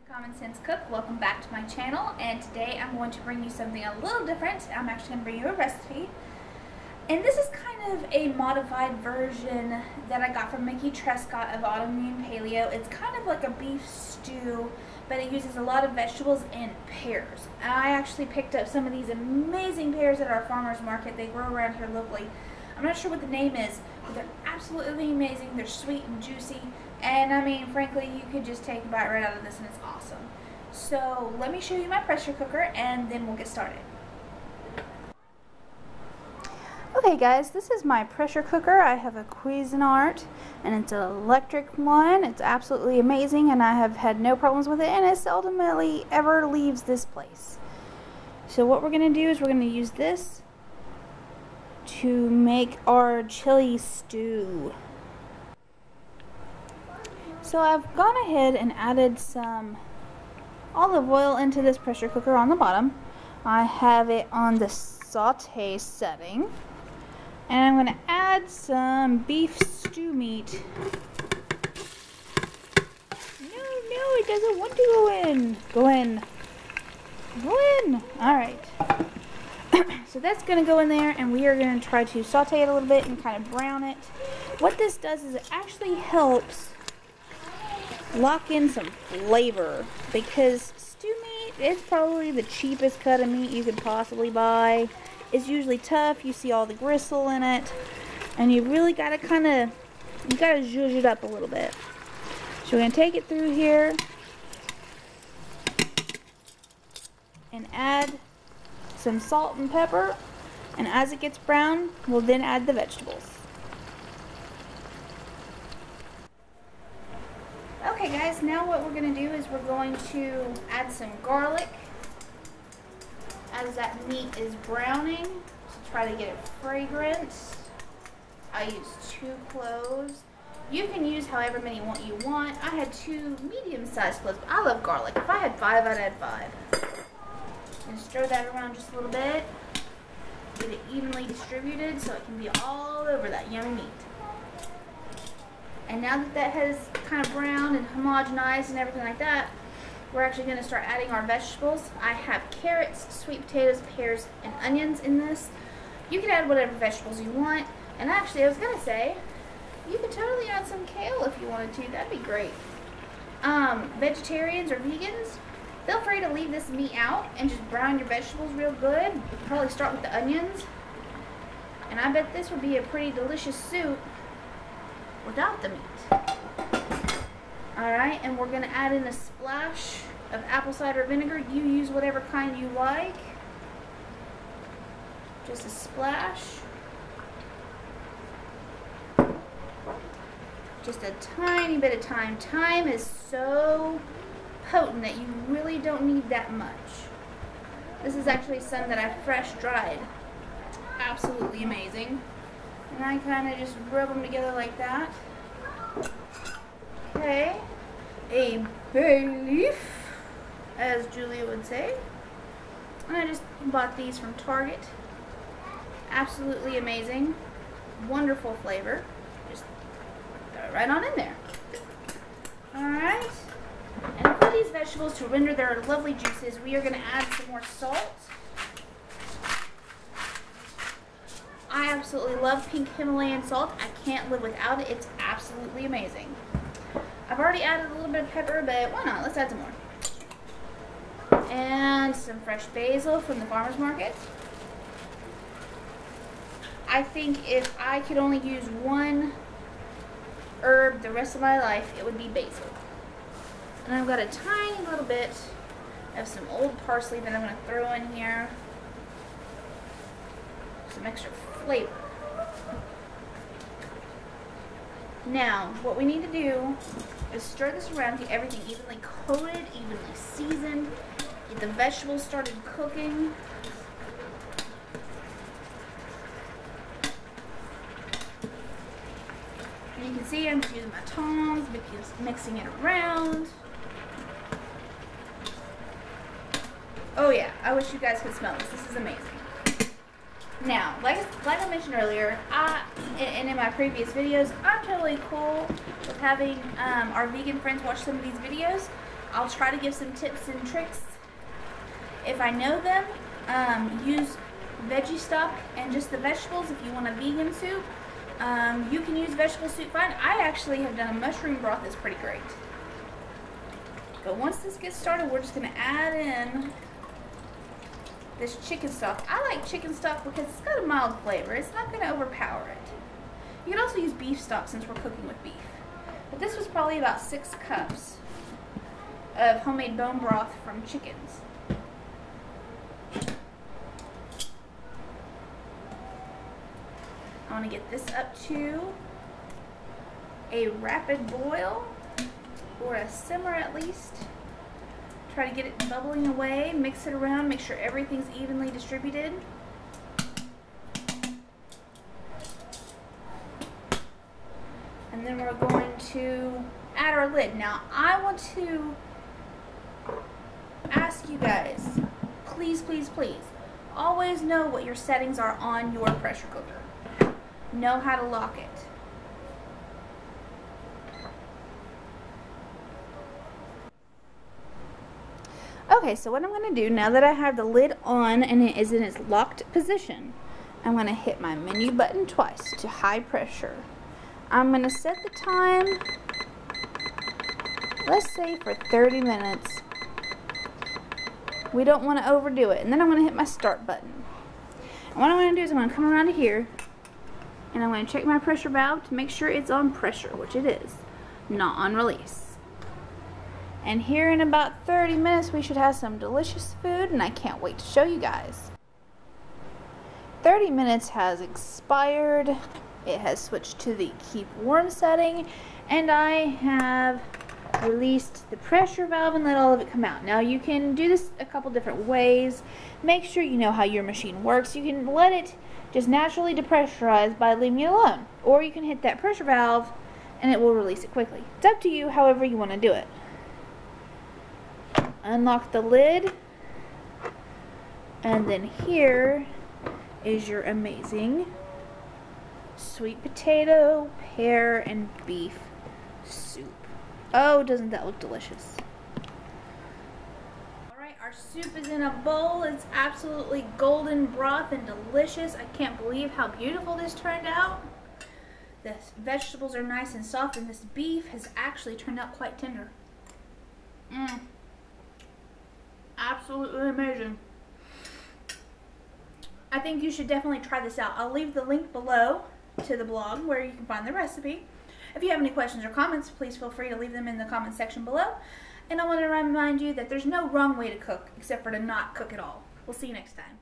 Common Sense Cook, welcome back to my channel, and today I'm going to bring you something a little different. I'm actually going to bring you a recipe, and this is kind of a modified version that I got from Mickey Trescott of Autoimmune Paleo. It's kind of like a beef stew, but it uses a lot of vegetables and pears. I actually picked up some of these amazing pears at our farmer's market. They grow around here locally. I'm not sure what the name is, but they're absolutely amazing. They're sweet and juicy. And I mean, frankly, you could just take a bite right out of this and it's awesome. So let me show you my pressure cooker and then we'll get started. Okay guys, this is my pressure cooker. I have a Cuisinart and it's an electric one. It's absolutely amazing and I have had no problems with it, and it seldomly ever leaves this place. So what we're going to do is we're going to use this to make our chili stew. So I've gone ahead and added some olive oil into this pressure cooker on the bottom. I have it on the saute setting. And I'm going to add some beef stew meat. No, it doesn't want to go in. Go in. Go in. Alright. So that's going to go in there, and we are going to try to saute it a little bit and kind of brown it. What this does is it actually helps lock in some flavor, because stew meat is probably the cheapest cut of meat you could possibly buy. It's usually tough. You see all the gristle in it, and you really got to zhuzh it up a little bit. So we're going to take it through here and add some salt and pepper, and as it gets brown, we'll then add the vegetables. Okay guys, now what we're going to do is we're going to add some garlic as that meat is browning to try to get it fragrant. I used 2 cloves. You can use however many you want. I had 2 medium-sized cloves, but I love garlic. If I had 5, I'd add 5. And stir that around just a little bit. Get it evenly distributed so it can be all over that yummy meat. And now that that has kind of browned and homogenized and everything like that, we're actually going to start adding our vegetables. I have carrots, sweet potatoes, pears, and onions in this. You can add whatever vegetables you want. And actually, I was going to say, you could totally add some kale if you wanted to. That'd be great. Vegetarians or vegans, feel free to leave this meat out and just brown your vegetables real good. You can probably start with the onions. And I bet this would be a pretty delicious soup without the meat. Alright, and we're going to add in a splash of apple cider vinegar. You use whatever kind you like. Just a splash. Just a tiny bit of thyme. Thyme is so potent that you really don't need that much. This is actually some that I fresh dried. Absolutely amazing. And I kind of just rub them together like that. Okay, a bay leaf, as Julia would say. And I just bought these from Target. Absolutely amazing. Wonderful flavor. Just throw it right on in there. Alright. And for these vegetables to render their lovely juices, we are going to add some more salt. I absolutely love pink Himalayan salt. I can't live without it. It's absolutely amazing. I've already added a little bit of pepper, but why not? Let's add some more. And some fresh basil from the farmer's market. I think if I could only use one herb the rest of my life, it would be basil. And I've got a tiny little bit of some old parsley that I'm going to throw in here. Some extra flavor. Now, what we need to do is stir this around, get everything evenly coated, evenly seasoned, get the vegetables started cooking. And you can see I'm just using my tongs, mixing it around. Oh yeah, I wish you guys could smell this. This is amazing. Now, like I mentioned earlier, and in my previous videos, I'm totally cool with having our vegan friends watch some of these videos. I'll try to give some tips and tricks if I know them. Use veggie stock and just the vegetables. If you want a vegan soup, you can use vegetable soup fine. I actually have done a mushroom broth that's pretty great. But once this gets started, we're just going to add in this chicken stock. I like chicken stock because it's got a mild flavor. It's not going to overpower it. You can also use beef stock since we're cooking with beef. But this was probably about 6 cups of homemade bone broth from chickens. I want to get this up to a rapid boil, or a simmer at least. Try to get it bubbling away, mix it around, make sure everything's evenly distributed. And then we're going to add our lid. Now I want to ask you guys, please, please, please, always know what your settings are on your pressure cooker. Know how to lock it. Okay, so what I'm going to do now that I have the lid on and it is in its locked position, I'm going to hit my menu button twice to high pressure. I'm going to set the time, let's say for 30 minutes. We don't want to overdo it. And then I'm going to hit my start button. And what I'm going to do is I'm going to come around to here and I'm going to check my pressure valve to make sure it's on pressure, which it is, not on release. And here in about 30 minutes we should have some delicious food, and I can't wait to show you guys. 30 minutes has expired. It has switched to the keep warm setting, and I have released the pressure valve and let all of it come out. Now you can do this a couple different ways. Make sure you know how your machine works. You can let it just naturally depressurize by leaving it alone, or you can hit that pressure valve and it will release it quickly. It's up to you, however you want to do it. Unlock the lid, and then here is your amazing sweet potato, pear, and beef soup. Oh, doesn't that look delicious? Alright, our soup is in a bowl. It's absolutely golden broth and delicious. I can't believe how beautiful this turned out. The vegetables are nice and soft, and this beef has actually turned out quite tender. Absolutely amazing. I think you should definitely try this out. I'll leave the link below to the blog where you can find the recipe. If you have any questions or comments, please feel free to leave them in the comment section below. And I want to remind you that there's no wrong way to cook except for to not cook at all. We'll see you next time.